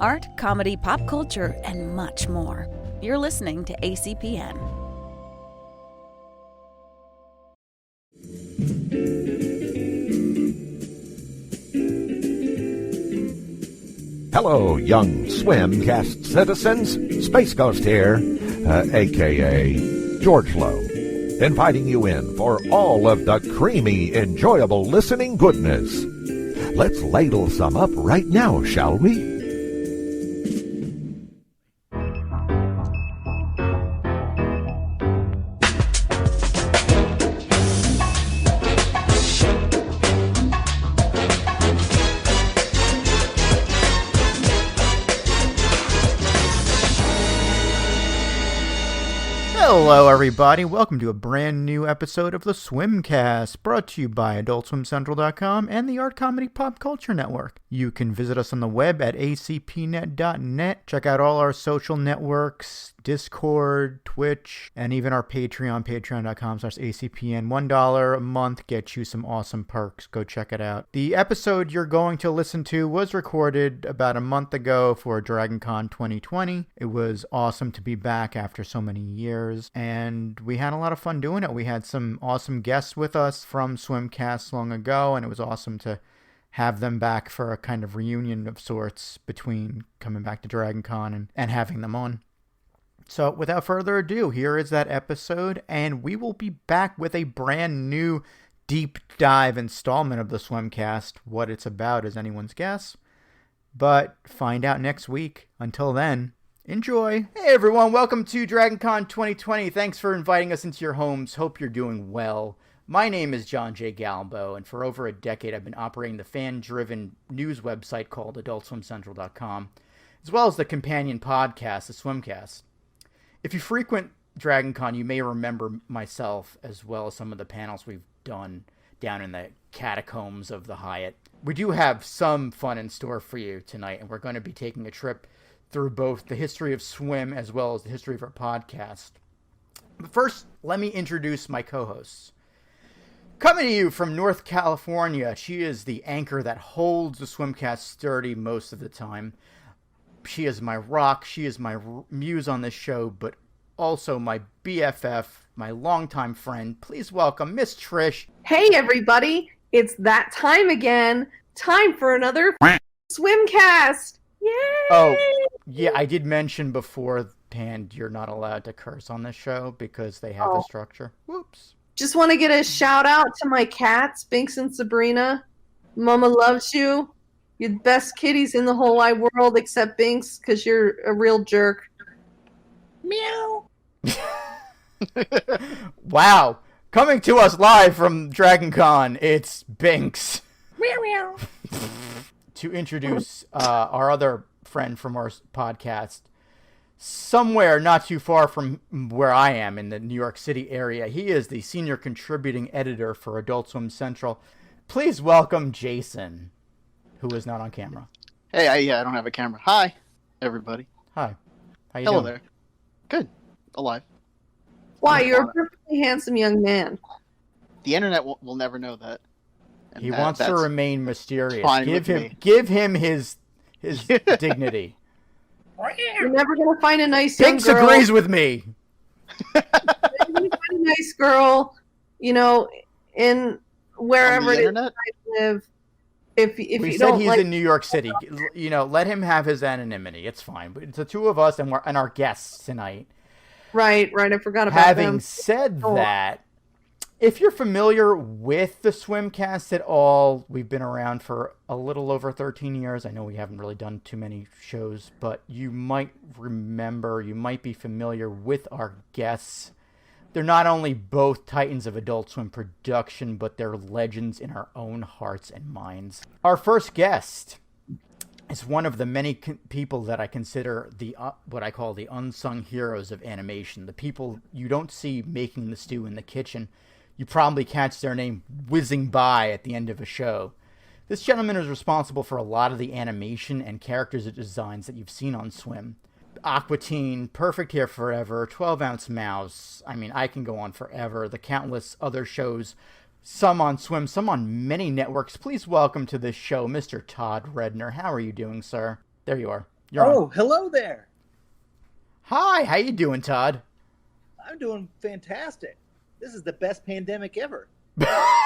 art, comedy, pop culture, and much more. You're listening to ACPN. Hello, young Swimcast citizens. Space Ghost here, a.k.a. George Lowe, inviting you in for all of the creamy, enjoyable listening goodness. Let's ladle some up right now, shall we? Hello everybody, welcome to a brand new episode of the Swimcast, brought to you by AdultSwimCentral.com and the Art Comedy Pop Culture Network. You can visit us on the web at acpnet.net, check out all our social networks, Discord, Twitch, and even our Patreon, patreon.com/acpn. $1 a month gets you some awesome perks. Go check it out. The episode you're going to listen to was recorded about a month ago for DragonCon 2020. It was awesome to be back after so many years, and we had a lot of fun doing it. We had some awesome guests with us from Swimcast long ago, and it was awesome to have them back for a kind of reunion of sorts between coming back to DragonCon and having them on. So without further ado, here is that episode, and we will be back with a brand new deep dive installment of the Swimcast. What it's about is anyone's guess, but find out next week. Until then, enjoy. Hey everyone, welcome to DragonCon 2020. Thanks for inviting us into your homes. Hope you're doing well. My name is John J. Galbo, and for over a decade I've been operating the fan-driven news website called AdultSwimCentral.com, as well as the companion podcast, the Swimcast. If you frequent DragonCon, you may remember myself as well as some of the panels we've done down in the catacombs of the Hyatt. We do have some fun in store for you tonight, and we're going to be taking a trip through both the history of swim as well as the history of our podcast. But first, let me introduce my co-hosts. Coming to you from North California, she is the anchor that holds the Swimcast sturdy most of the time. She is my rock, she is my muse on this show, but also my BFF, my longtime friend. Please welcome Miss Trish. Hey everybody, it's that time again. Time for another Swimcast. Yay! Oh, yeah, I did mention beforehand you're not allowed to curse on this show because they have a structure. Whoops. Just want to get a shout out to my cats, Binks and Sabrina. Mama loves you. You're the best kitties in the whole wide world except Binks because you're a real jerk. Meow. Wow. Coming to us live from DragonCon, it's Binks. Meow meow. To introduce our other friend from our podcast, somewhere not too far from where I am in the New York City area. He is the senior contributing editor for Adult Swim Central. Please welcome Jason, who is not on camera. Hey, I don't have a camera. Hi, everybody. Hi. How you Hello doing? there. Good. Alive. Why, you're a perfectly handsome young man. The internet will never know that. And He wants to that's remain mysterious. fine Give with him me. give him his dignity. You're never going to find a nice young Binks girl. agrees with me. You're never going to find a nice girl, in wherever On the it is internet? I live. If We you said don't he's like, in New York City. Let him have his anonymity. It's fine. But it's the two of us and our guests tonight. right, I forgot about Having them. said Oh. that, if you're familiar with the Swimcast at all, we've been around for a little over 13 years. I know we haven't really done too many shows, but you might be familiar with our guests. They're not only both titans of Adult Swim production, but they're legends in our own hearts and minds. Our first guest is one of the many people that I consider the what I call the unsung heroes of animation. The people you don't see making the stew in the kitchen. You probably catch their name whizzing by at the end of a show. This gentleman is responsible for a lot of the animation and characters designs that you've seen on Swim. Aqua Teen, Perfect Hair Forever, 12-Ounce Mouse. I mean, I can go on forever. The countless other shows, some on Swim, some on many networks. Please welcome to this show, Mr. Todd Redner. How are you doing, sir? There you are. You're on. Hello there. Hi, how you doing, Todd? I'm doing fantastic. This is the best pandemic ever. How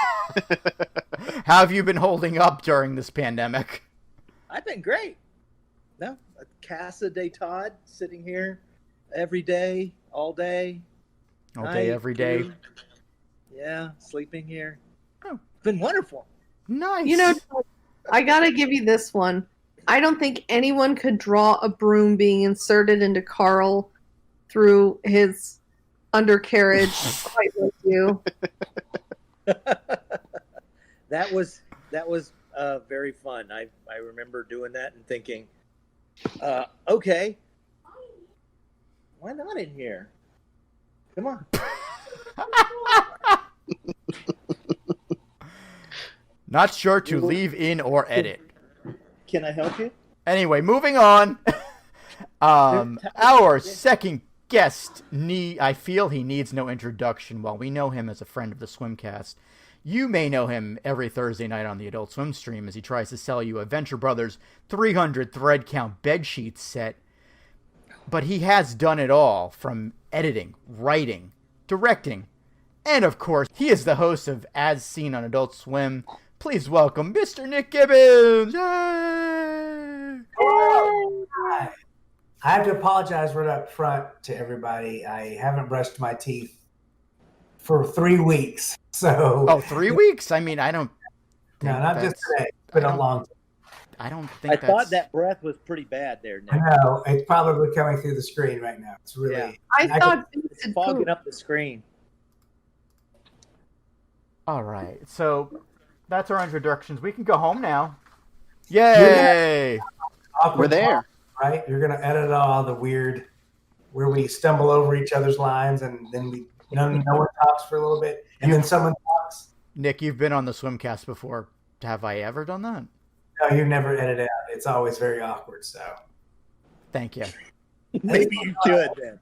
have you been holding up during this pandemic? I've been great. No, Casa de Todd, sitting here every day, all day. All day, every day. Too. Yeah, sleeping here. Oh. It's been wonderful. Nice. You know, I gotta give you this one. I don't think anyone could draw a broom being inserted into Carl through his undercarriage quite like you. That was very fun. I remember doing that and thinking, okay, why not in here? Come on. Not sure to leave in or edit. Can I help you? Anyway, moving on. Our second guest, I feel he needs no introduction. While we know him as a friend of the Swimcast, you may know him every Thursday night on the Adult Swim stream as he tries to sell you a Venture Brothers 300 thread count bedsheet set. But he has done it all, from editing, writing, directing, and of course, he is the host of As Seen on Adult Swim. Please welcome Mr. Nick Gibbons. Yay! Hi. I have to apologize right up front to everybody. I haven't brushed my teeth for 3 weeks. So. Oh, 3 weeks? I mean, I don't. No, not just today. It's been a long time. I don't think. I thought that breath was pretty bad there, Nick. I know. It's probably coming through the screen right now. It's really. Yeah. I thought It's fogging up the screen. All right, so that's our introductions. We can go home now. Yay! We're there. Right? You're going to edit all the weird, where we stumble over each other's lines and then no one talks for a little bit and then someone talks. Nick, you've been on the Swimcast before. Have I ever done that? No, you never edit out. It's always very awkward, so. Thank you. Maybe you should then.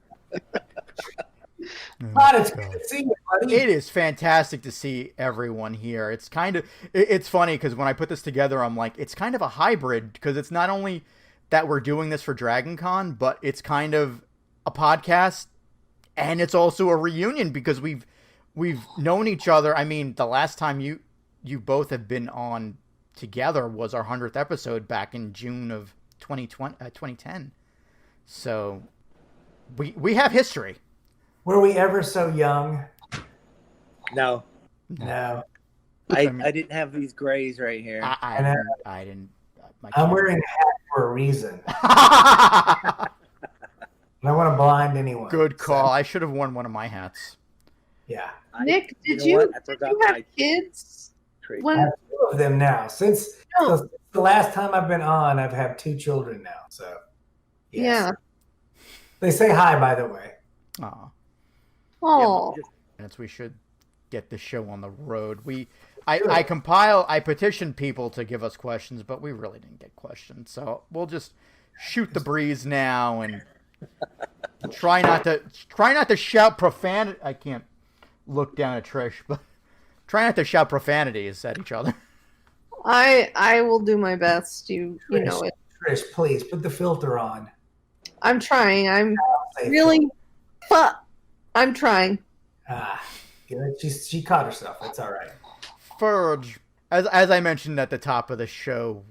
Todd, it's good to see you, buddy. It is fantastic to see everyone here. It's it's funny because when I put this together, I'm like, it's kind of a hybrid because it's not only that we're doing this for Dragon Con, but it's kind of a podcast and it's also a reunion because we've known each other. I mean, the last time you both have been on together was our 100th episode back in June of 2010. So we have history. Were we ever so young? No. No. I didn't have these grays right here. I didn't. I'm wearing a hat for a reason. I don't want to blind anyone. Good call. I should have worn one of my hats. Yeah. Nick, did you know you have kids? I have 2 of them now. Since the last time I've been on, I've had 2 children now. So, yes. Yeah. They say hi, by the way. Aw. Oh. We should get the show on the road. I petitioned people to give us questions, but we really didn't get questions. So we'll just shoot the breeze now and try not to shout profanity. I can't look down at Trish, but try not to shout profanities at each other. I will do my best. You know it. Trish, please put the filter on. I'm trying. I'm really. I'm trying. She caught herself. It's all right. Furge, as I mentioned at the top of the show,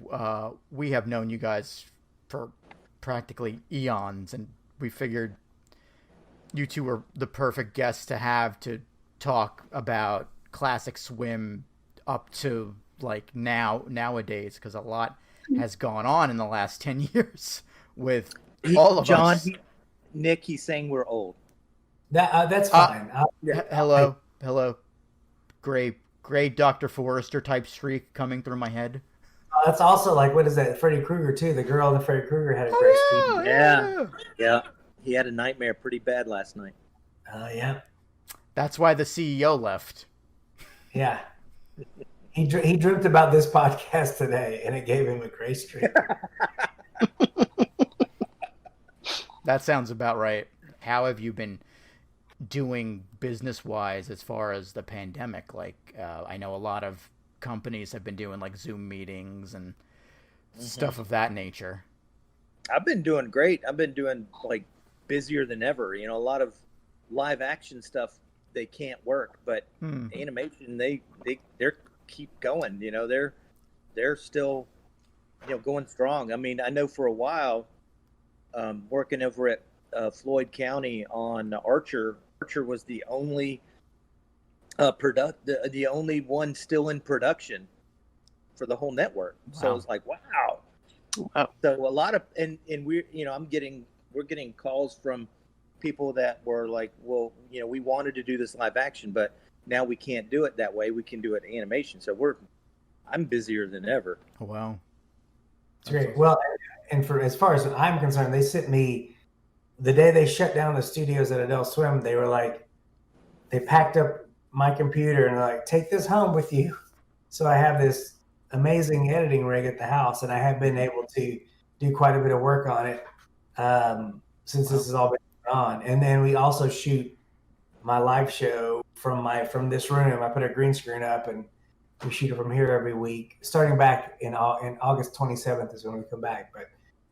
we have known you guys for practically eons, and we figured you two were the perfect guests to have to talk about classic swim up to like nowadays, because a lot has gone on in the last 10 years with all of us. John, Nick, he's saying we're old. That's fine. Hello. Gray Dr. Forrester type streak coming through my head. That's also like, what is that? Freddy Krueger too. The girl in the Freddy Krueger had a gray streak. Yeah. He had a nightmare pretty bad last night. Yeah. That's why the CEO left. Yeah. He dreamt about this podcast today, and it gave him a gray streak. That sounds about right. How have you been doing business-wise as far as the pandemic? Like, I know a lot of companies have been doing like Zoom meetings and stuff of that nature. I've been doing great. I've been doing like busier than ever. A lot of live action stuff they can't work, but animation they're keep going. They're still going strong. I mean, I know for a while, working over at Floyd County on Archer was the only the only one still in production for the whole network. Wow. So it's like, wow. So a lot of and we're we're getting calls from people that were like, well, we wanted to do this live action, but now we can't do it that way. We can do it animation. So I'm busier than ever. Oh, wow. That's great. Awesome. Well, and as far as I'm concerned, they sent me the day they shut down the studios at Adult Swim. They were like, they packed up my computer and they're like, take this home with you. So I have this amazing editing rig at the house, and I have been able to do quite a bit of work on it since this has all been on. And then we also shoot my live show from this room. I put a green screen up, and we shoot it from here every week, starting back in August 27th is when we come back. But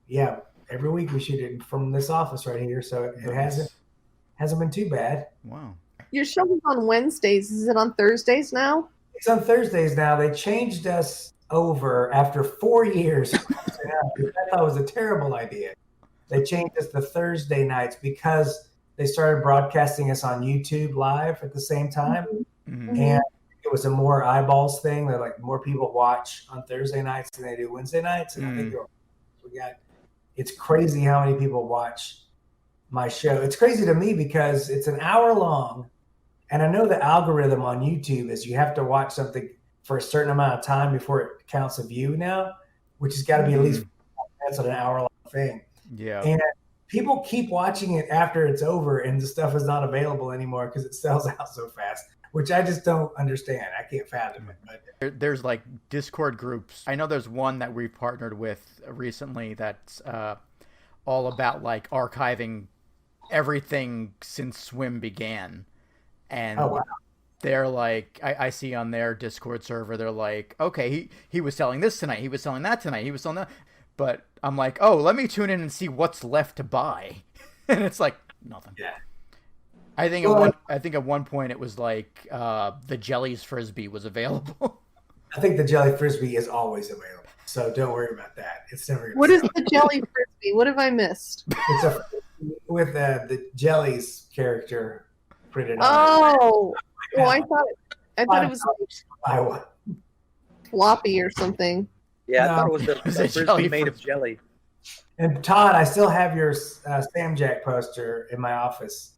yeah, every week we shoot it from this office right here, so it hasn't been too bad. Wow. Your show is on Wednesdays. Is it on Thursdays now? It's on Thursdays now. They changed us over after 4 years. I thought it was a terrible idea. They changed us to Thursday nights because they started broadcasting us on YouTube live at the same time. Mm-hmm. And it was a more eyeballs thing. That like more people watch on Thursday nights than they do Wednesday nights. And I think it's crazy how many people watch my show. It's crazy to me because it's an hour long. And I know the algorithm on YouTube is you have to watch something for a certain amount of time before it counts a view now, which has got to be at least 5 minutes on an hour-long thing. Yeah. And people keep watching it after it's over, and the stuff is not available anymore because it sells out so fast, which I just don't understand. I can't fathom it. But there's like Discord groups. I know there's one that we partnered with recently that's all about like archiving everything since Swim began. And they're like, I see on their Discord server, they're like, okay, he was selling this tonight. He was selling that tonight. He was selling that. But I'm like, oh, let me tune in and see what's left to buy. And it's like, nothing. Yeah. I think at one point it was like the Jellies Frisbee was available. I think the Jelly Frisbee is always available. So don't worry about that. It's never What is the Jelly Frisbee? What have I missed? It's with the Jellies character. Oh, well, I thought it was like floppy or something. Yeah, I thought it was the frisbee made of jelly. And Todd, I still have your Sam Jack poster in my office,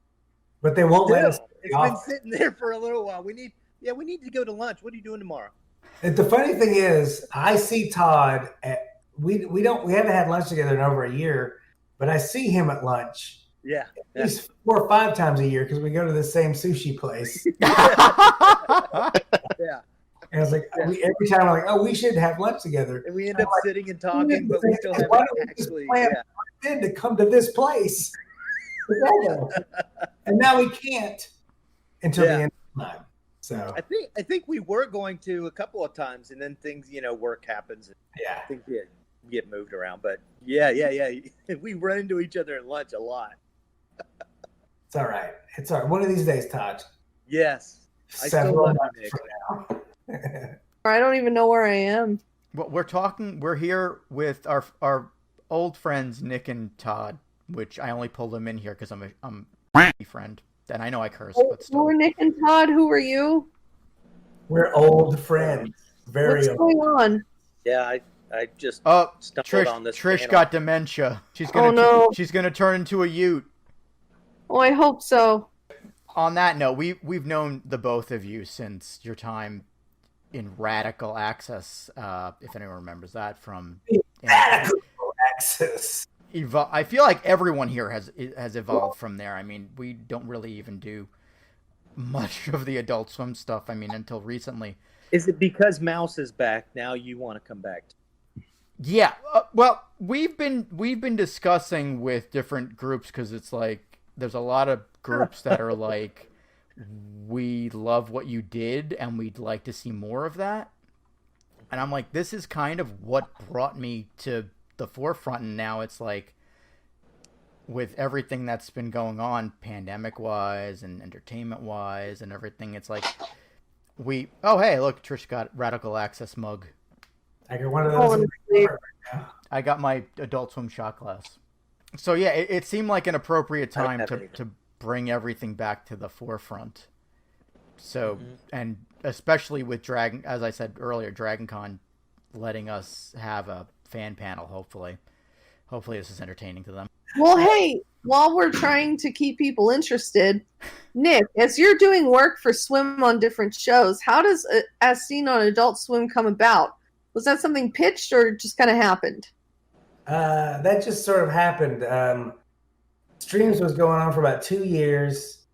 but they won't let us. It's been sitting there for a little while. We need to go to lunch. What are you doing tomorrow? And the funny thing is, I see Todd at we haven't had lunch together in over a year, but I see him at lunch. Yeah. At least 4 or 5 times a year because we go to the same sushi place. Yeah. And I was like, every time I'm like, oh, we should have lunch together. And we end up sitting and talking, but we still haven't actually. Then to come to this place. And now we can't until the end of time. So I think we were going to a couple of times, and then things, work happens. And things get moved around. But yeah. We run into each other at lunch a lot. It's all right. It's all right. One of these days, Todd. Yes. I still love you, Nick. I don't even know where I am. Well, we're here with our old friends, Nick and Todd, which I only pulled them in here because I'm a friend. And I know I curse, but still. Who are Nick and Todd? Who are you? We're old friends. What's going on? Yeah, I just stumbled on this. Trish got dementia. She's gonna turn into a Ute. Oh, I hope so. On that note, we've known the both of you since your time in Radical Access, if anyone remembers that from Radical Access. I feel like everyone here has evolved from there. I mean, we don't really even do much of the Adult Swim stuff. I mean, until recently. Is it because Mouse is back now? You want to come back? Yeah. Well, we've been discussing with different groups because it's like there's a lot of groups that are like, we love what you did and we'd like to see more of that. And I'm like, this is kind of what brought me to the forefront, and now it's like with everything that's been going on pandemic wise and entertainment wise and everything, it's like hey, look, Trish got Radical Access mug. I got one of those. I got my Adult Swim shot glass. So yeah, it seemed like an appropriate time to bring everything back to the forefront. So, and especially with as I said earlier, Dragon Con letting us have a fan panel, hopefully this is entertaining to them. Well, hey, while we're trying to keep people interested, Nick, as you're doing work for Swim on different shows, how does As Seen on Adult Swim come about? Was that something pitched or just kind of happened? That just sort of happened. Streams was going on for about 2 years,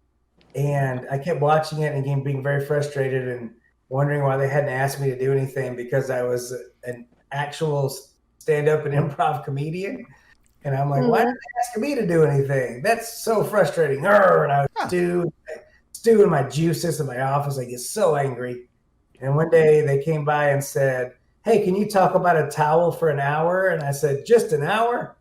and I kept watching it and being very frustrated and wondering why they hadn't asked me to do anything, because I was an actual stand-up and improv comedian. And I'm like, why didn't they ask me to do anything? That's so frustrating. And I was stewing my juices in my office. I get so angry. And one day they came by and said, hey, can you talk about a towel for an hour? And I said, just an hour?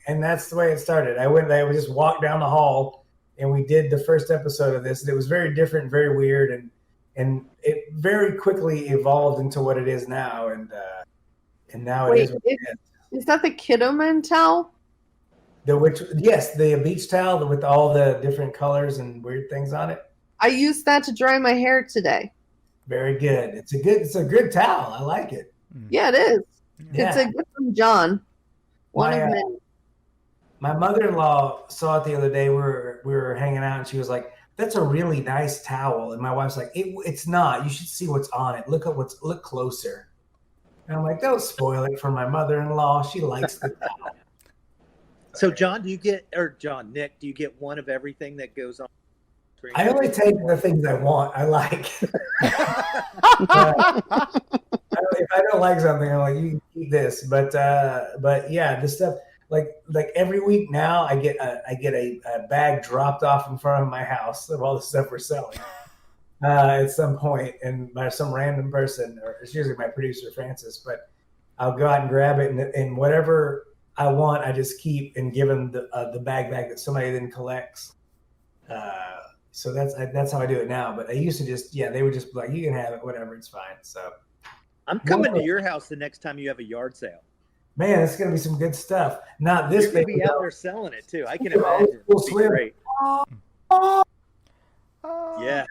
And that's the way it started. I would just walk down the hall, and we did the first episode of this. And it was very different, very weird, and it very quickly evolved into what it is now. And now it is what it is. Is that the Kidderman towel? Yes, the beach towel with all the different colors and weird things on it. I used that to dry my hair today. Very good. It's a good towel. I like it. Yeah, it is. Yeah. It's a gift from John. One of many. My mother-in-law saw it the other day. We were hanging out, and she was like, "That's a really nice towel." And my wife's like, "It's not. You should see what's on it. Look closer." And I'm like, "Don't spoil it for my mother-in-law. She likes the towel." So, Nick, do you get one of everything that goes on? I only take the things I want. I like. If I don't like something, I'm like, you can keep this. But yeah, this stuff like every week now, I get a bag dropped off in front of my house of all the stuff we're selling at some point, and by some random person, or it's usually my producer Francis. But I'll go out and grab it, and whatever I want, I just keep and give them the bag back that somebody then collects. So that's how I do it now. But I used to they would just be like, you can have it, whatever, it's fine. So I'm coming to your house the next time you have a yard sale. Man, it's gonna be some good stuff. Not this You're gonna be out there selling it too. I can imagine. It'll be great. Yeah.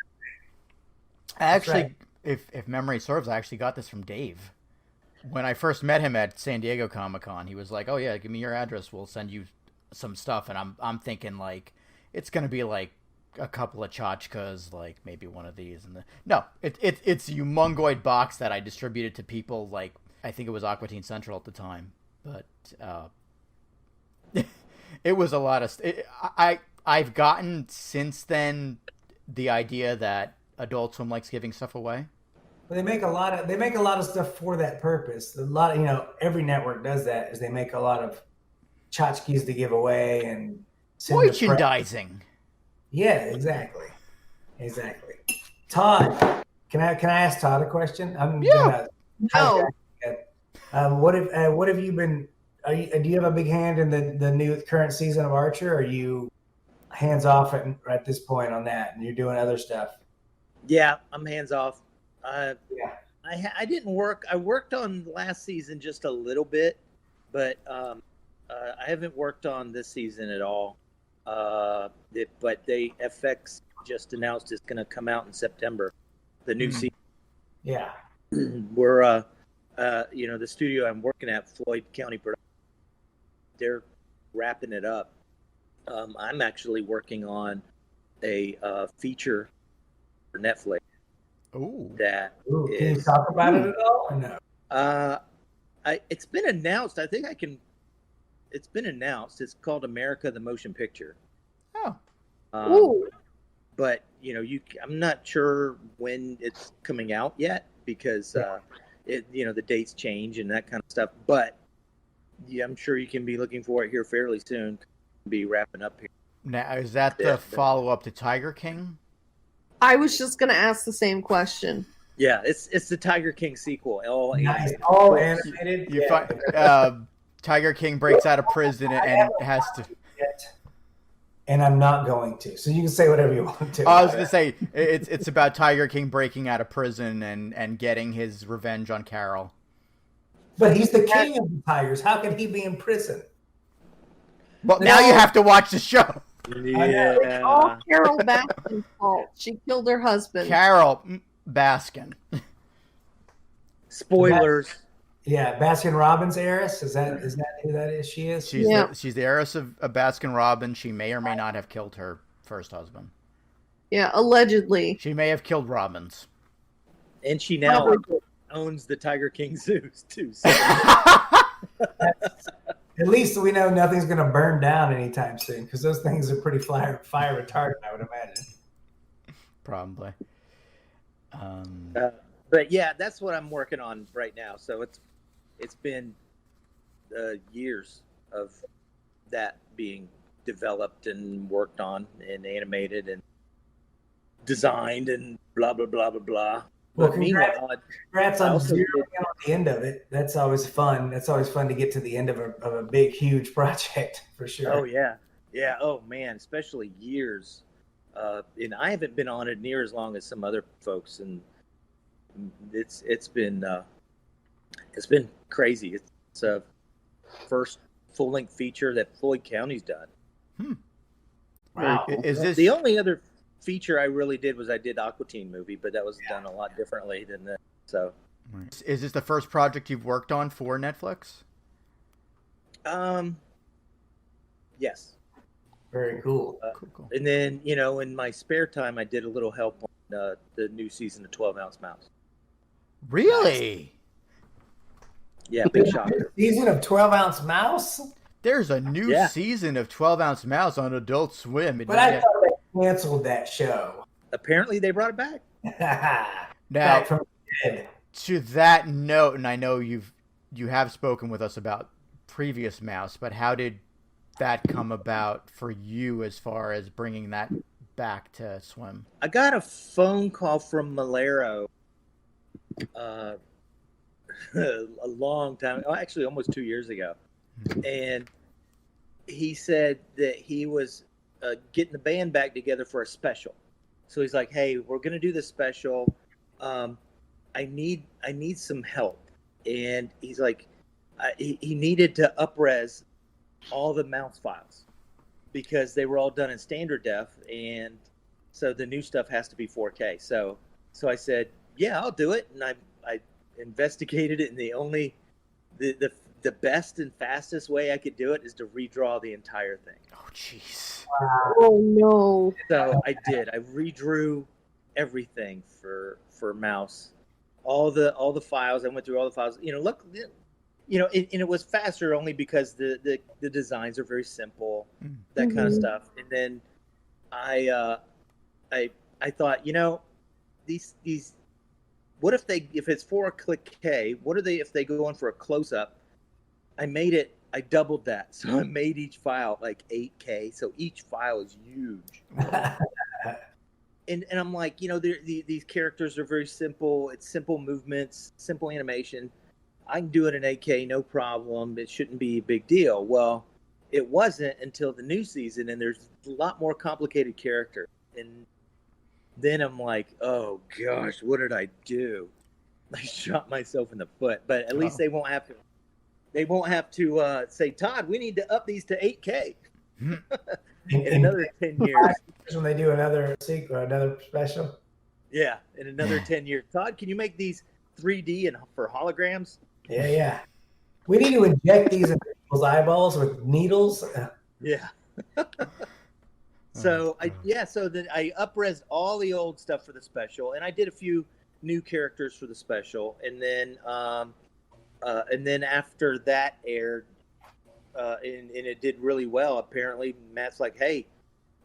Actually, if memory serves, I actually got this from Dave. When I first met him at San Diego Comic-Con, he was like, "Oh yeah, give me your address. We'll send you some stuff." And I'm thinking like it's gonna be like a couple of tchotchkes, like maybe one of these, and it's a humongoid box that I distributed to people. Like I think it was Aqua Teen Central at the time, but it was a lot of. I've gotten since then the idea that Adult Swim likes giving stuff away. Well, they make a lot of stuff for that purpose. A lot of every network does that. Is they make a lot of tchotchkes to give away and merchandising. Yeah, exactly. Todd, can I ask Todd a question? No. What have you been? Do you have a big hand in the current season of Archer? Or are you hands off at this point on that, and you're doing other stuff? Yeah, I'm hands off. Yeah. I didn't work. I worked on last season just a little bit, but I haven't worked on this season at all. But FX just announced it's going to come out in September, the new season. Yeah. We're the studio I'm working at, Floyd County Production, they're wrapping it up. I'm actually working on a feature for Netflix. Ooh. Can you talk about it at all or no? It's been announced. I think I can. It's been announced. It's called America the Motion Picture. Oh. But I'm not sure when it's coming out yet because the dates change and that kind of stuff. But yeah, I'm sure you can be looking for it here fairly soon. Be wrapping up here. Now, is that the follow-up to Tiger King? I was just going to ask the same question. Yeah, it's the Tiger King sequel. All Nice. animated. All animated. You Yeah. find Tiger King breaks out of prison and has to. And I'm not going to. So you can say whatever you want to. I was gonna say it's about Tiger King breaking out of prison and getting his revenge on Carol. But he's the king of the tigers. How can he be in prison? Well, now you have to watch the show. It's all Carol Baskin's fault. She killed her husband. Carol Baskin. Spoilers. Yeah, Baskin Robbins heiress. Is that who that is? She is. She's the heiress of Baskin Robbins. She may or may not have killed her first husband. Yeah, allegedly. She may have killed Robbins. And she now owns the Tiger King zoos too. So. At least we know nothing's going to burn down anytime soon, because those things are pretty fire retardant, I would imagine. Probably. But yeah, that's what I'm working on right now. So it's been years of that being developed and worked on and animated and designed and blah blah blah blah blah. Well, But meanwhile, congrats on zeroing in on the end of it. That's always fun. That's always fun to get to the end of a big, huge project, for sure. oh yeah, oh man, especially years. And I haven't been on it near as long as some other folks, and it's been crazy. It's a first full length feature that Floyd County's done. Wow. Is this The only other feature I really did was I did Aqua Teen movie, but that was done a lot differently than that. So, is this the first project you've worked on for Netflix? Yes. Very cool. Cool. And then, in my spare time, I did a little help on the new season of 12 Ounce Mouse. Really? Yeah, big shocker. Season of 12 Ounce Mouse? There's a new season of 12 Ounce Mouse on Adult Swim. But I thought they canceled that show. Apparently, they brought it back. Now, Back from the dead. to that note, and I know you have spoken with us about previous Mouse, but how did that come about for you as far as bringing that back to Swim? I got a phone call from Malero a long time, actually almost 2 years ago. And he said that he was getting the band back together for a special. So he's like, hey, we're going to do this special. I need some help. And he's like, he needed to up-res all the Mouse files because they were all done in standard def. And so the new stuff has to be 4K. So I said, yeah, I'll do it. And I investigated it, and the best and fastest way I could do it is to redraw the entire thing. Oh, jeez. Oh no! So I did. I redrew everything for Mouse, all the files. I went through all the files. Look, and it was faster only because the designs are very simple, that kind of stuff. And then I thought, these. What if it's 4K? What are they if they go on for a close up? I doubled that. So I made each file like 8K. So each file is huge. and I'm like, these characters are very simple. It's simple movements, simple animation. I can do it in 8K, no problem. It shouldn't be a big deal. Well, it wasn't until the new season, and there's a lot more complicated characters. And then I'm like, oh gosh, what did I do? I shot myself in the foot. But at least they won't have to. They won't have to say, Todd, we need to up these to 8K in another 10 years. When they do another sequel, another special. Yeah, in another 10 years. Todd, can you make these 3D and for holograms? Yeah. We need to inject these in people's eyeballs with needles. Yeah. So I up-resed all the old stuff for the special, and I did a few new characters for the special, and then after that aired, and it did really well. Apparently, Matt's like, "Hey,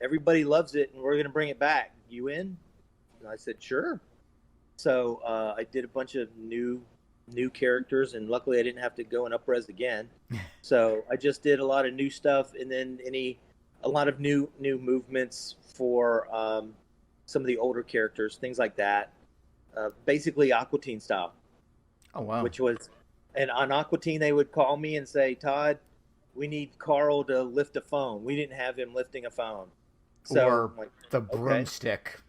everybody loves it, and we're going to bring it back. You in?" And I said, "Sure." So I did a bunch of new characters, and luckily I didn't have to go and up-res again. So I just did a lot of new stuff, and then a lot of new movements for some of the older characters, things like that. basically Aqua Teen style. Oh, wow. Which was, and on Aqua Teen they would call me and say, Todd, we need Carl to lift a phone. We didn't have him lifting a phone. So or I'm like, the okay. broomstick.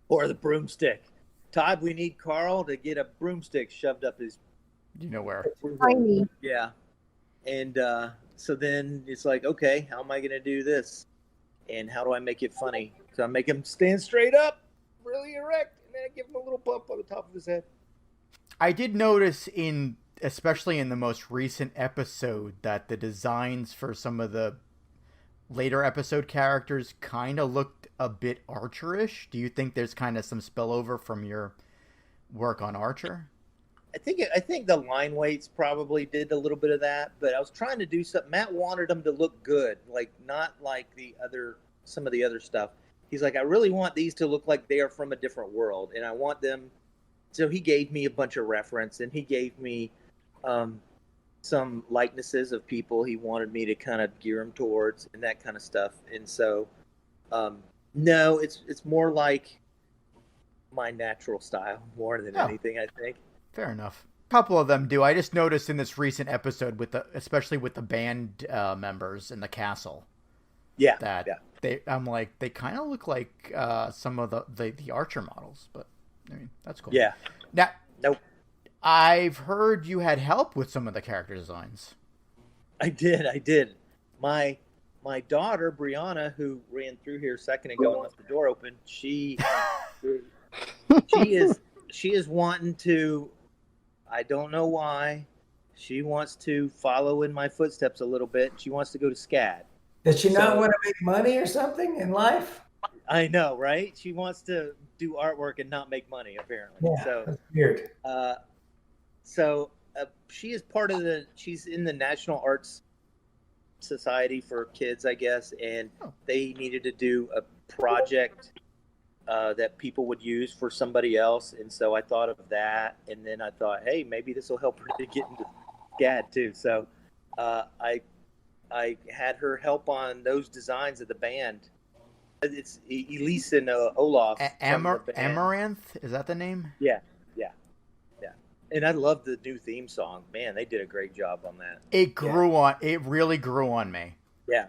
Or the broomstick. Todd, we need Carl to get a broomstick shoved up his. You know where? Tiny. Yeah. And so then it's like, okay, how am I going to do this? And how do I make it funny? So I make him stand straight up, really erect, and then I give him a little bump on the top of his head. I did notice especially in the most recent episode, that the designs for some of the later episode characters kind of looked a bit Archer-ish. Do you think there's kind of some spillover from your work on Archer? I think the line weights probably did a little bit of that, but I was trying to do something. Matt wanted them to look good, like not like some of the other stuff. He's like, I really want these to look like they are from a different world, and I want them. So he gave me a bunch of reference, and he gave me some likenesses of people he wanted me to kind of gear them towards, and that kind of stuff. And so, no, it's more like my natural style more than anything, I think. Fair enough. A couple of them do. I just noticed in this recent episode especially with the band members in the castle. Yeah. I'm like, they kind of look like some of the Archer models, but I mean, that's cool. Yeah. Now, nope. I've heard you had help with some of the character designs. I did. My daughter Brianna, who ran through here a second ago and left the door open, she is wanting to. I don't know why. She wants to follow in my footsteps a little bit. She wants to go to SCAD. Does she not want to make money or something in life? I know, right? She wants to do artwork and not make money, apparently. Yeah, so that's weird. She is she's in the National Arts Society for Kids, I guess, and they needed to do a project that people would use for somebody else, and so I thought of that, and then I thought, hey, maybe this will help her to get into SCAD too. So I had her help on those designs of the band. It's Elise and Olaf. Amaranth, is that the name? Yeah. And I love the new theme song. Man, they did a great job on that. It really grew on me. Yeah.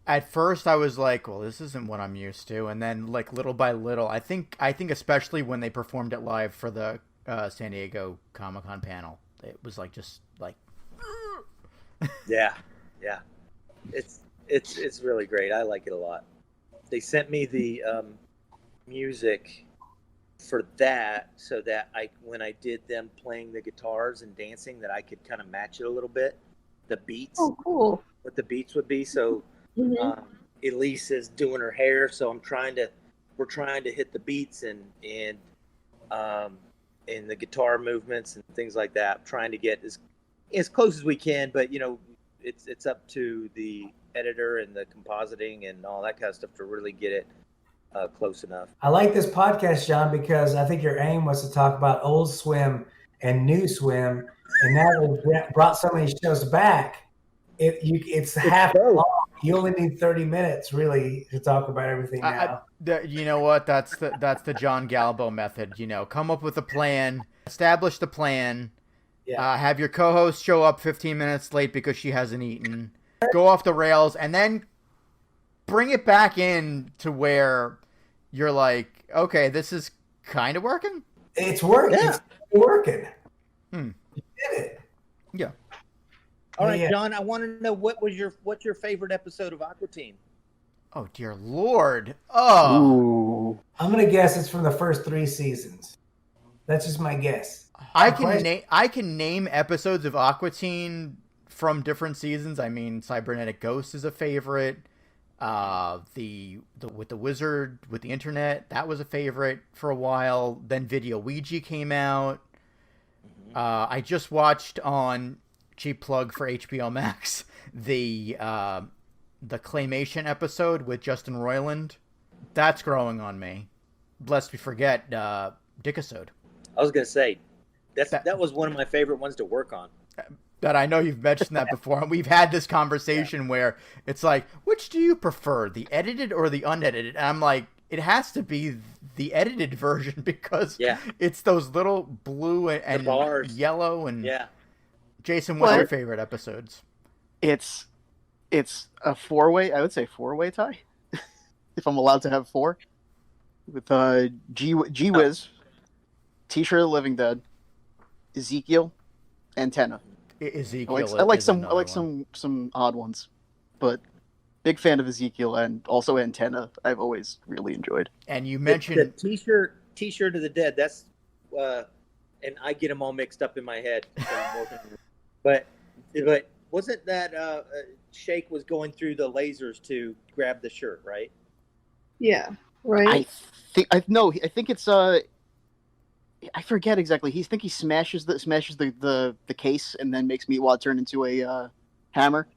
At first I was like, well, this isn't what I'm used to. And then like little by little, I think especially when they performed it live for the San Diego Comic-Con panel, it was like, just like, yeah. It's really great. I like it a lot. They sent me the music for that so that when I did them playing the guitars and dancing, that I could kind of match it a little bit. The beats. Oh, cool. What the beats would be. So Elise is doing her hair, so we're trying to hit the beats and the guitar movements and things like that. I'm trying to get as close as we can, but it's up to the editor and the compositing and all that kind of stuff to really get it close enough. I like this podcast, John, because I think your aim was to talk about old swim and new swim, and now they've brought so many shows back. It's half long. You only need 30 minutes, really, to talk about everything now. You know what? That's the John Galbo method. Come up with a plan, establish the plan, have your co-host show up 15 minutes late because she hasn't eaten, go off the rails, and then bring it back in to where you're like, okay, this is kind of working. It's working. Yeah. It's working. You did it. Yeah. All right, John, I want to know what's your favorite episode of Aqua Teen? Oh, dear Lord. Oh. Ooh. I'm going to guess it's from the first 3 seasons. That's just my guess. I can name episodes of Aqua Teen from different seasons. I mean, Cybernetic Ghost is a favorite. With the wizard with the internet, that was a favorite for a while. Then Video Ouija came out. I just watched on cheap plug for HBO Max the Claymation episode with Justin Roiland. That's growing on me. Lest we forget Dickisode. I was gonna say that was one of my favorite ones to work on. That I know you've mentioned that before, and we've had this conversation where it's like, which do you prefer, the edited or the unedited? And I'm like, it has to be the edited version because it's those little blue and bars. Yellow and Jason, what's your favorite episodes? It's a 4-way. I would say 4-way tie, if I'm allowed to have 4, with G-Wiz, T-shirt of the Living Dead, Ezekiel, Antenna. Ezekiel. I like some odd ones, but big fan of Ezekiel and also Antenna. I've always really enjoyed. And you mentioned the T-shirt of the Dead. That's and I get them all mixed up in my head. but wasn't that Shake was going through the lasers to grab the shirt, right? Yeah, right. I think it's I forget exactly. He smashes the case and then makes Meatwad turn into a hammer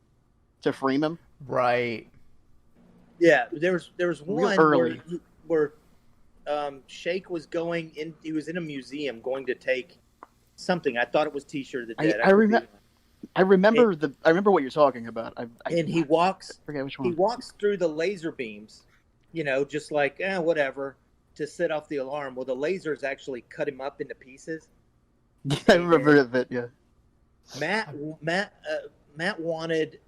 to frame him. Right. Yeah, there was one early. where Shake was going in. He was in a museum going to take something. I thought it was T-shirt of the Dead. I remember what you're talking about. He walks. I forget which one. He walks through the laser beams, just like whatever, to set off the alarm. Well, the lasers actually cut him up into pieces. Yeah, I remember that. Yeah. Matt wanted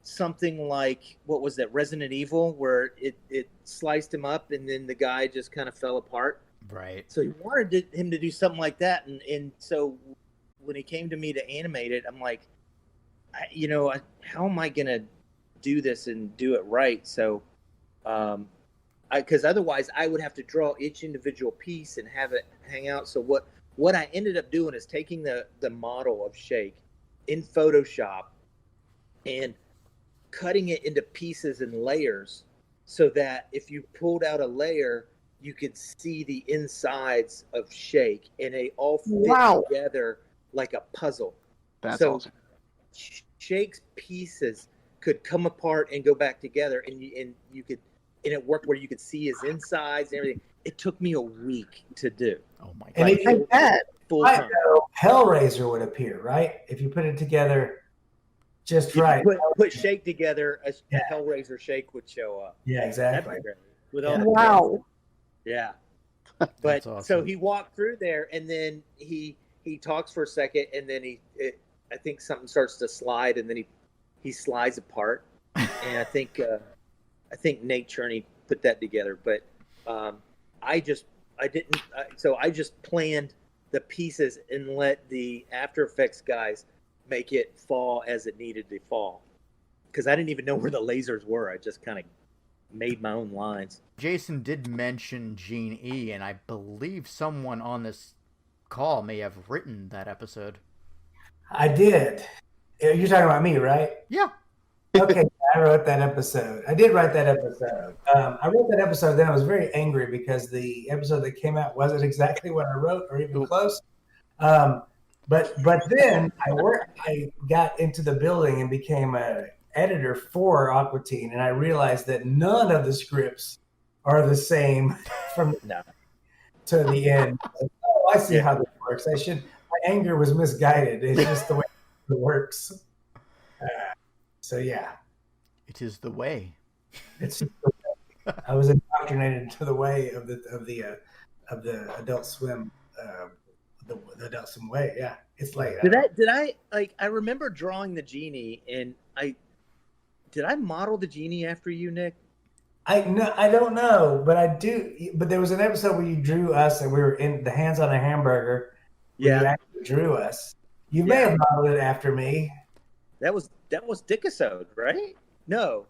something like, what was that, Resident Evil, where it sliced him up and then the guy just kind of fell apart. Right. So he wanted him to do something like that, and so when he came to me to animate it, I'm like, how am I gonna do this and do it right? So, because otherwise I would have to draw each individual piece and have it hang out. So what I ended up doing is taking the model of Shake in Photoshop and cutting it into pieces and layers, so that if you pulled out a layer, you could see the insides of Shake, and they all fit together like a puzzle. That's awesome. Shake's pieces could come apart and go back together, and you could, and it worked where you could see his insides and everything. It took me a week to do. Oh my god! And if you full time. Hellraiser would appear, right? If you put it together just right. Put Shake together, a Hellraiser Shake would show up. Yeah, exactly. With all Wow. Yeah. But awesome. So he walked through there, and then he talks for a second, and then I think something starts to slide, and then he slides apart. And I think Nate Cherney put that together, but I just planned the pieces and let the After Effects guys make it fall as it needed to fall, because I didn't even know where the lasers were. I just kind of made my own lines. Jason did mention Gene E, and I believe someone on this call may have written that episode. I did. You're talking about me, right? Yeah. Okay, I wrote that episode. I did write that episode. I wrote that episode, then I was very angry because the episode that came out wasn't exactly what I wrote or even close. But then I got into the building and became an editor for Aqua Teen, and I realized that none of the scripts are the same from to the end. I see how this works. My anger was misguided. It's just the way it works. So yeah, it is the way. I was indoctrinated into the way of the Adult Swim, the Adult Swim way. Yeah, it's like I remember drawing the genie, and did I model the genie after you, Nick? I don't know, but I do. But there was an episode where you drew us, and we were in the Hands on a Hamburger. Yeah, you actually drew us. You may have modeled it after me. That was Dickisode, right? No.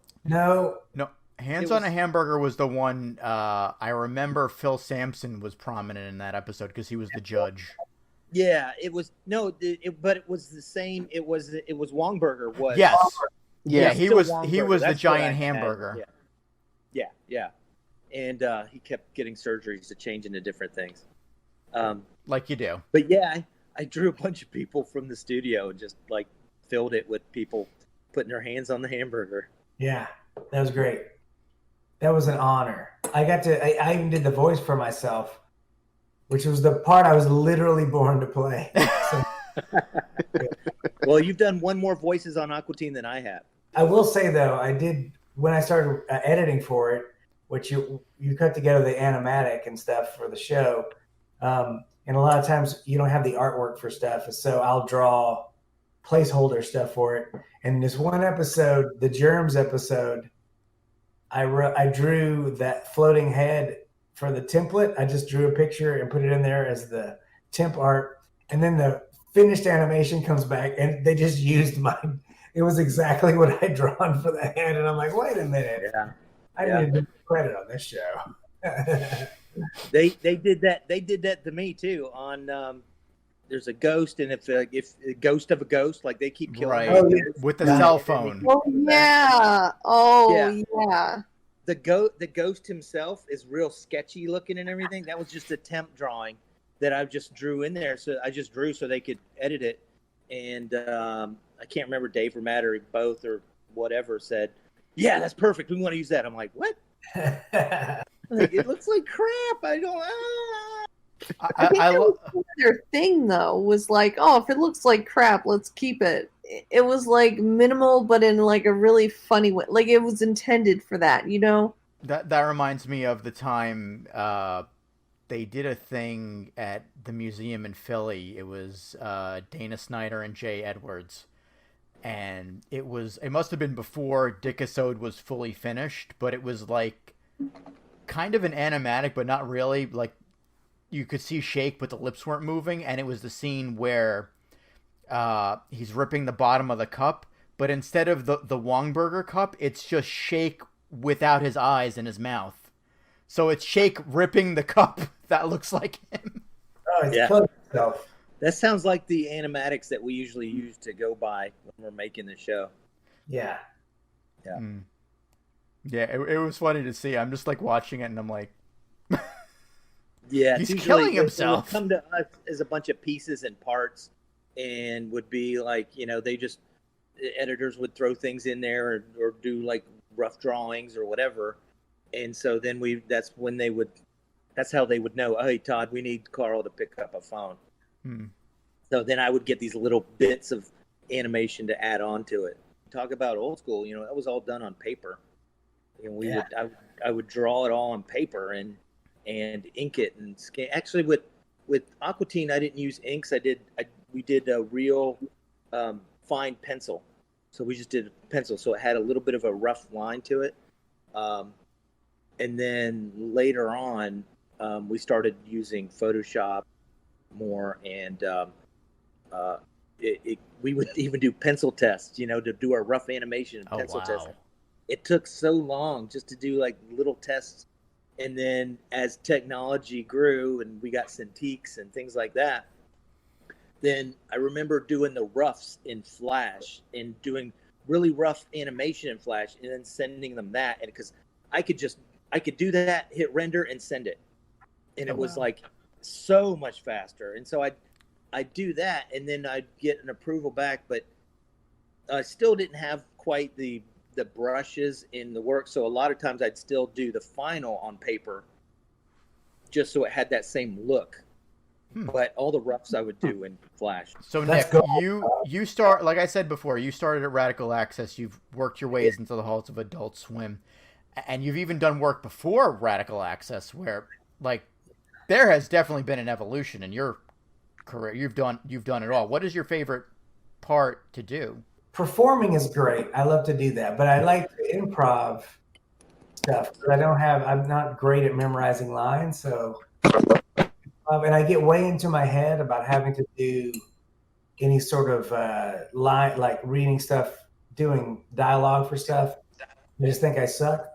Hands on a Hamburger was the one. I remember Phil Sampson was prominent in that episode because he was the judge. Yeah, it was but it was the same. It was Wongburger. Was yes, yeah, he was the giant hamburger. Yeah, and he kept getting surgeries to change into different things. Like you do. But yeah, I drew a bunch of people from the studio and just like filled it with people putting their hands on the hamburger. Yeah, that was great. That was an honor. I even did the voice for myself, which was the part I was literally born to play. So, well, you've done one more voices on Aqua Teen than I have. I will say though, I did when I started editing for it. which you cut together the animatic and stuff for the show. And a lot of times you don't have the artwork for stuff, so I'll draw placeholder stuff for it. And this one episode, the Germs episode, I drew that floating head for the template. I just drew a picture and put it in there as the temp art. And then the finished animation comes back, and they just used mine. It was exactly what I'd drawn for the head. And I'm like, wait a minute. Yeah. I need to do credit on this show. They did that. They did that to me too. On there's a ghost, and if a ghost of a ghost, like they keep killing. Right. With the cell phone. Oh yeah. Oh yeah. The ghost himself is real sketchy looking and everything. That was just a temp drawing that I just drew in there. So I just drew so they could edit it. And I can't remember, Dave or Matt or both or whatever said, yeah, that's perfect. We want to use that. I'm like, what? Like, it looks like crap. I don't. I think that was their thing though. Was like, oh, if it looks like crap, let's keep it. It was like minimal, but in like a really funny way. Like it was intended for that, you know. That reminds me of the time they did a thing at the museum in Philly. It was Dana Snyder and Jay Edwards, and it must have been before Dickisode was fully finished, but it was like kind of an animatic, but not really. Like you could see Shake, but the lips weren't moving, and it was the scene where he's ripping the bottom of the cup, but instead of the Wongburger cup, it's just Shake without his eyes in his mouth. So it's Shake ripping the cup that looks like him. Oh, it's close itself. That sounds like the animatics that we usually use to go by when we're making the show. Yeah. Yeah. Yeah, it was funny to see. I'm just like watching it, and I'm like, yeah, he's killing himself. It would come to us as a bunch of pieces and parts, and would be like, editors would throw things in there or do like rough drawings or whatever, and so then that's how they would know, oh, hey Todd, we need Carl to pick up a phone. So then I would get these little bits of animation to add on to it. Talk about old school, that was all done on paper. And I would draw it all on paper and ink it and scan. Actually, with Aquatine, I didn't use inks. We did a real fine pencil. So we just did a pencil. So it had a little bit of a rough line to it. And then later on, we started using Photoshop more, and we would even do pencil tests, to do our rough animation and pencil tests. It took so long just to do like little tests. And then as technology grew and we got Cintiqs and things like that, then I remember doing the roughs in Flash and doing really rough animation in Flash and then sending them that. And because I could do that, hit render and send it. And it was like so much faster. And so I'd do that, and then I'd get an approval back, but I still didn't have quite the brushes in the work. So a lot of times I'd still do the final on paper just so it had that same look. But all the roughs I would do in Flash. So Nick, you start, like I said before, you started at Radical Access. You've worked your ways into the halls of Adult Swim, and you've even done work before Radical Access where, like, there has definitely been an evolution in your career. You've done it all. What is your favorite part to do? Performing is great. I love to do that, but I like the improv stuff. I'm not great at memorizing lines, so and I get way into my head about having to do any sort of line, like reading stuff, doing dialogue for stuff. I just think I suck.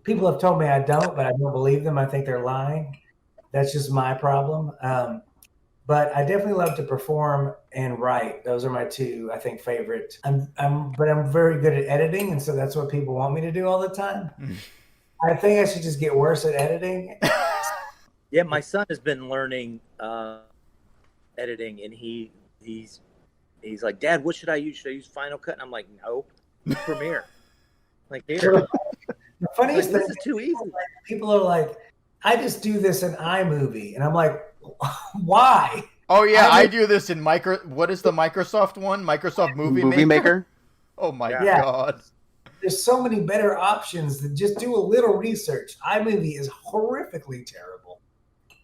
People have told me I don't, but I don't believe them. I think they're lying. That's just my problem. But I definitely love to perform and write. Those are my two, I think, favorite. But I'm very good at editing, and so that's what people want me to do all the time. I think I should just get worse at editing. Yeah, my son has been learning editing, and he's like, Dad, what should I use? Should I use Final Cut? And I'm like, no, Premiere. Like, here. The funniest thing this is too easy. People are like, I just do this in iMovie, and I'm like, why? Oh yeah, I do this in what is the Microsoft one? Microsoft Movie Maker? Oh my God. there's so many better options than just do a little research. iMovie is horrifically terrible.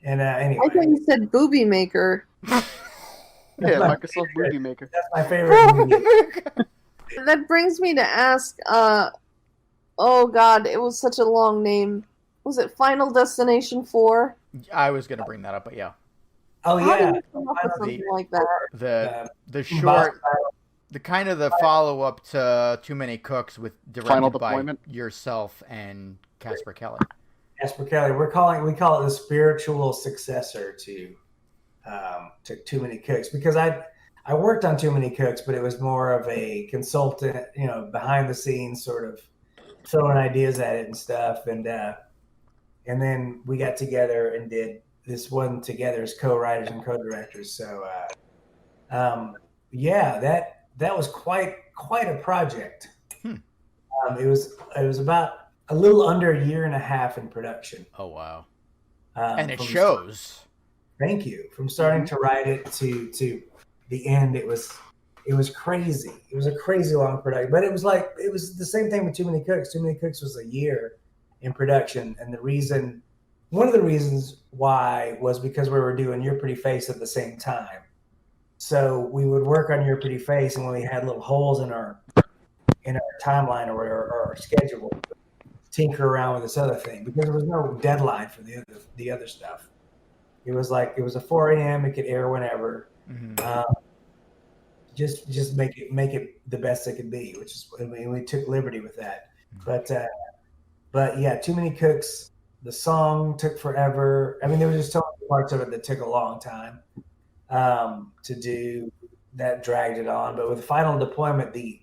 And anyway, I thought you said Booby Maker. Yeah, Microsoft Movie Maker. that's my favorite movie. That brings me to ask, oh god, it was such a long name. Was it Final Destination 4? I was going to bring that up, but yeah. Oh How do yeah, you come up with something like that? The short, the kind of the follow-up to Too Many Cooks with Final directed by Deployment. yourself and Casper Kelly. Casper Kelly. We call it the spiritual successor to Too Many Cooks, because I worked on Too Many Cooks, but it was more of a consultant, behind the scenes, sort of throwing ideas at it and stuff, and then we got together and did this one together as co-writers and co-directors. So that was quite a project. It was about a little under a year and a half in production. Oh wow! And it shows. Thank you. From starting to write it to the end, it was crazy. It was a crazy long production, but it was the same thing with Too Many Cooks. Too Many Cooks was a year in production, and one of the reasons why was because we were doing Your Pretty Face at the same time. So we would work on Your Pretty Face, and when we had little holes in our timeline or our schedule, tinker around with this other thing, because there was no deadline for the other stuff. It was a 4 a.m. It could air whenever. Mm-hmm. Just make it the best it could be, which is, we took liberty with that. Mm-hmm. But yeah, Too Many Cooks. The song took forever. I mean, there were just so many parts of it that took a long time to do. That dragged it on. But with Final Deployment, the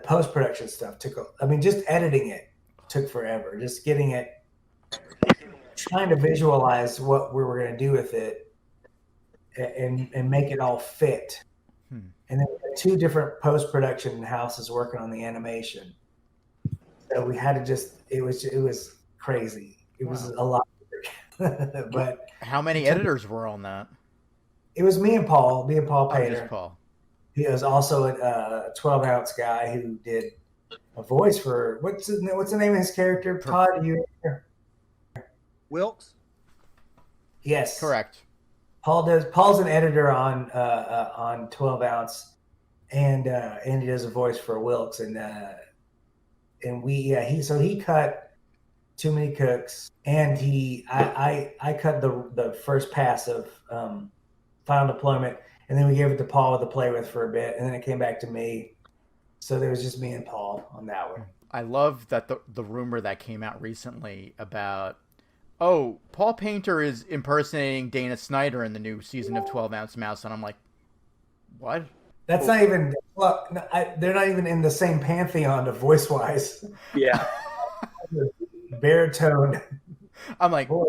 post-production stuff just editing it took forever. Just getting it, trying to visualize what we were going to do with it and make it all fit. And then we had 2 different post-production houses working on the animation. So we had to it was crazy. It was a lot. But how many editors were on that? It was me and Paul Pater. Just Paul. He was also a 12-ounce guy who did a voice for what's the name of his character? Todd, Wilkes? Yes. Correct. Paul's an editor on 12-ounce, and he does a voice for Wilkes, and he cut Too Many Cooks, and I cut the first pass of Final Deployment, and then we gave it to Paul to play with for a bit, and then it came back to me. So there was just me and Paul on that one. I love that the rumor that came out recently about, Paul Painter is impersonating Dana Snyder in the new season of 12-Ounce Mouse, and I'm like, what? That's not even. Well, they're not even in the same pantheon of voice-wise. Yeah. Baritone. I'm like, Boy.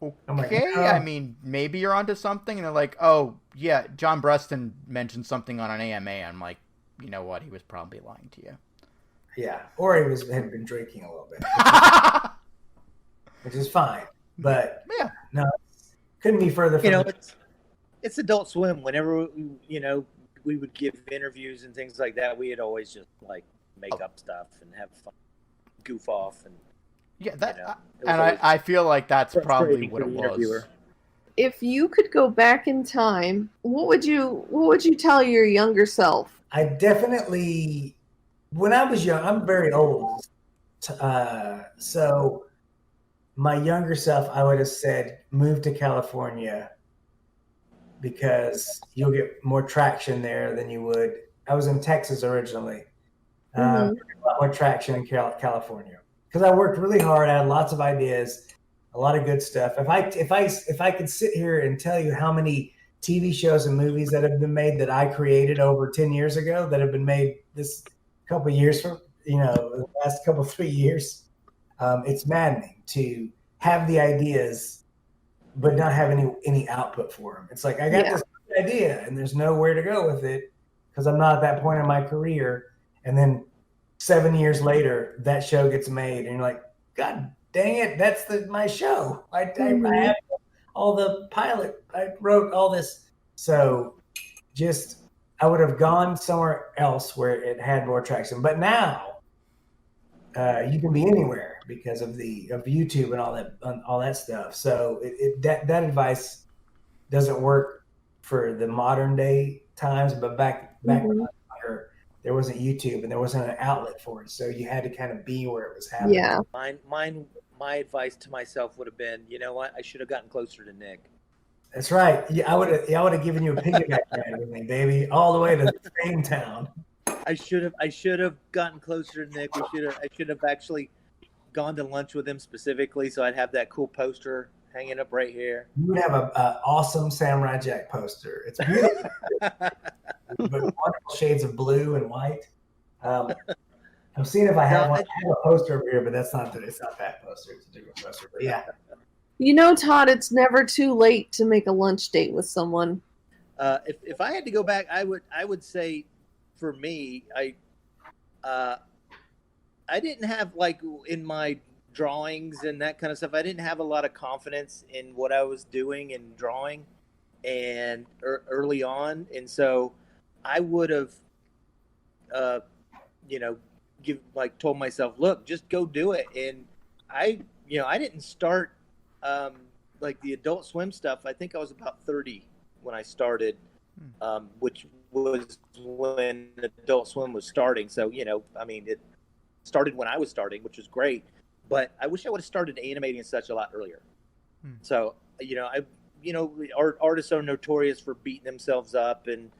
okay. I mean, maybe you're onto something. And they're like, oh yeah, John Breston mentioned something on an AMA. I'm like, you know what? He was probably lying to you. Yeah, or had been drinking a little bit, which is fine. But yeah, no, couldn't be further from. It's Adult Swim. Whenever we would give interviews and things like that, we'd always just make up stuff and have fun, goof off, and I feel like that's probably what it was. Interviewer. If you could go back in time, what would you tell your younger self? I definitely, when I was young, I'm very old, so my younger self, I would have said, move to California, because you'll get more traction there than you would. I was in Texas originally. A lot more traction in California, because I worked really hard. I had lots of ideas, a lot of good stuff. If I could sit here and tell you how many TV shows and movies that have been made that I created over 10 years ago, that have been made this couple of years from, the last 3 years, it's maddening to have the ideas but not have any output for them. It's like, I got this idea and there's nowhere to go with it because I'm not at that point in my career. And then 7 years later, that show gets made and you're like, God dang it, that's my show. I have all the pilot. I wrote all this. So just I would have gone somewhere else where it had more traction. But now you can be anywhere because of YouTube and all that stuff. So that advice doesn't work for the modern day times. But back when there wasn't YouTube and there wasn't an outlet for it, so you had to kind of be where it was happening. Yeah. My advice to myself would have been, you know what? I should have gotten closer to Nick. That's right. Yeah, I would have given you a piggyback ride with me, baby, all the way to the same town. I should have gotten closer to Nick. I should have actually gone to lunch with him specifically, so I'd have that cool poster hanging up right here. You would have an awesome Samurai Jack poster. It's beautiful, but wonderful shades of blue and white. I'm seeing if I have one. I have a poster over here, but it's not that poster. It's a different poster. But yeah. You know, Todd, it's never too late to make a lunch date with someone. If I had to go back, I would say, for me, I didn't have, like, in my drawings and that kind of stuff, I didn't have a lot of confidence in what I was doing and drawing and early on, and so I would have told myself, look, just go do it. And I didn't start like the Adult Swim stuff. I think I was about 30 when I started, which was when Adult Swim was starting. So, it started when I was starting, which was great, but I wish I would have started animating and such a lot earlier. So, artists are notorious for beating themselves up and,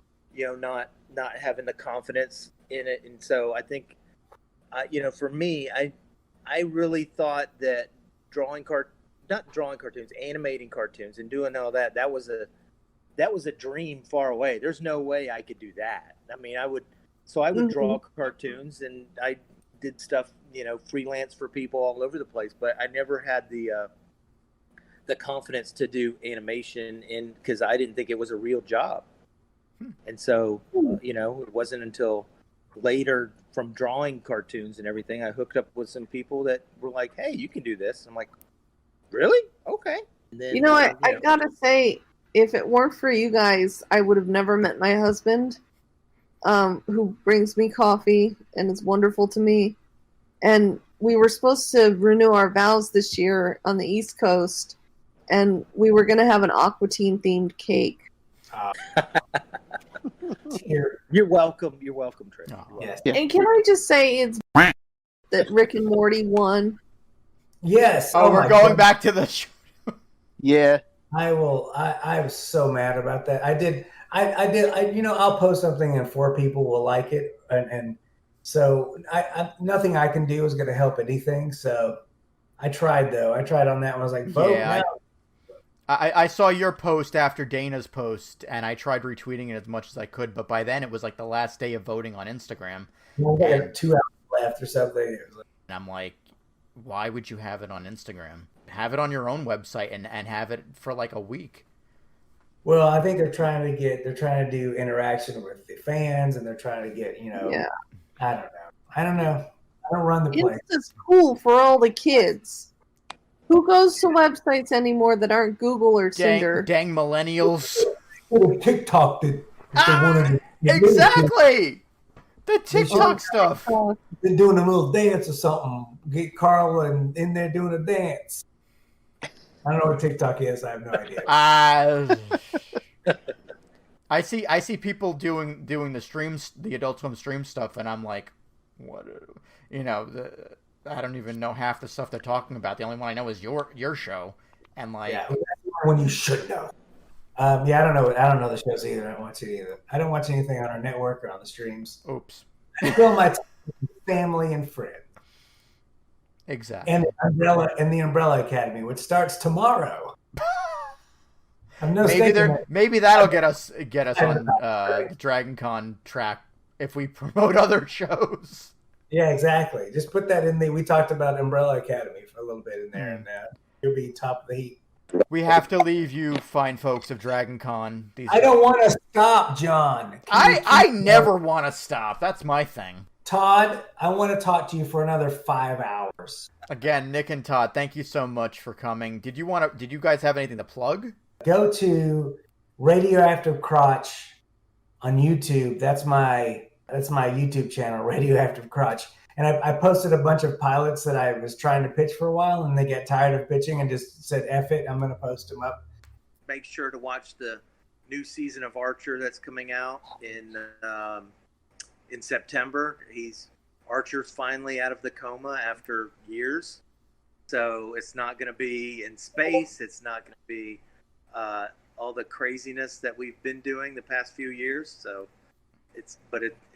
not having the confidence in it. And so I think, for me, I really thought that animating cartoons and doing all that, that was a dream far away. There's no way I could do that. I mean, I would draw cartoons, and I did stuff, freelance for people all over the place, but I never had the confidence to do animation, because I didn't think it was a real job. And so, it wasn't until later, from drawing cartoons and everything, I hooked up with some people that were like, hey, you can do this. I'm like, really? Okay. And then, I gotta say, if it weren't for you guys, I would have never met my husband, who brings me coffee and is wonderful to me. And we were supposed to renew our vows this year on the East Coast, and we were going to have an Aqua Teen themed cake. You're welcome. You're welcome, Trish. Yes. And can I just say it's that Rick and Morty won? Yes. Oh, we're going back to the show. Yeah. I will. I was so mad about that. I did. I'll post something and 4 people will like it, and so nothing I can do is going to help anything. So I tried though. I tried on that one. I was like, vote now. I saw your post after Dana's post, and I tried retweeting it as much as I could, but by then it was like the last day of voting on Instagram. Like 2 hours left or something. And I'm like, why would you have it on Instagram? Have it on your own website and have it for like a week. Well, I think they're trying to do interaction with the fans, and they're trying to get, Yeah. I don't know. I don't run the place. It's cool for all the kids. Who goes to websites anymore that aren't Google or Tinder? Dang millennials. TikTok that they wanted to Exactly. The TikTok stuff. Been doing a little dance or something. Get Carl in there doing a dance. I don't know what TikTok is. I have no idea. I see people doing the streams, the Adult Swim stream stuff, and I'm like, what? I don't even know half the stuff they're talking about. The only one I know is your show, and like, yeah, that's one you should know. I don't know. I don't know the shows either. I don't watch it either. I don't watch anything on our network or on the streams. Oops. I fill my time with family and friends. Exactly. And the Umbrella Academy, which starts tomorrow. Maybe that'll get us on the Dragon Con track if we promote other shows. Yeah, exactly. Just put that in we talked about Umbrella Academy for a little bit in there, and you'll be top of the heap. We have to leave you, fine folks of Dragon Con. I don't want to stop, John. I never want to stop. That's my thing. Todd, I want to talk to you for another 5 hours. Again, Nick and Todd, thank you so much for coming. Did you guys have anything to plug? Go to Radioactive Crotch on YouTube. That's my YouTube channel, Radioactive Crotch. And I posted a bunch of pilots that I was trying to pitch for a while, and they get tired of pitching and just said, F it, I'm going to post them up. Make sure to watch the new season of Archer that's coming out in September. Archer's finally out of the coma after years. So it's not going to be in space. It's not going to be all the craziness that we've been doing the past few years. So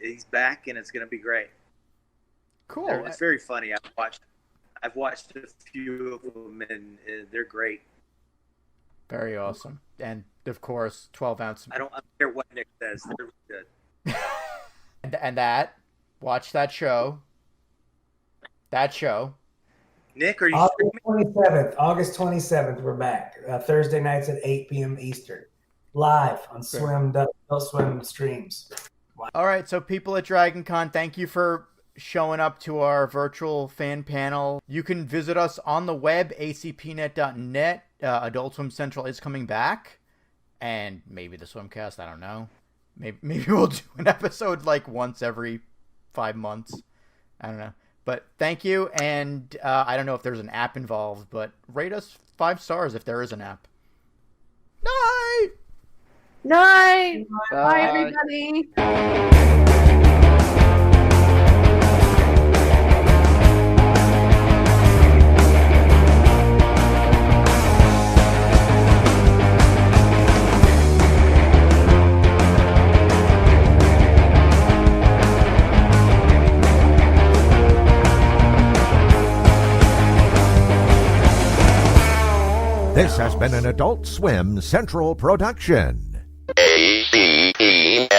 he's back, and it's going to be great. Cool. It's very funny. I've watched a few of them, and they're great. Very awesome. And of course, 12 ounce. I don't care what Nick says. They're good. and watch that show. Nick, are you August 27th, we're back. Thursday nights at 8 p.m. Eastern. Live on Swim streams. Wow. All right, so people at DragonCon, thank you for showing up to our virtual fan panel. You can visit us on the web, acpnet.net. Adult Swim Central is coming back. And maybe the Swimcast, I don't know. Maybe we'll do an episode like once every 5 months. I don't know. But thank you, and I don't know if there's an app involved, but rate us 5 stars if there is an app. Night! Night. Bye, everybody. This has been an Adult Swim Central production. ACPN.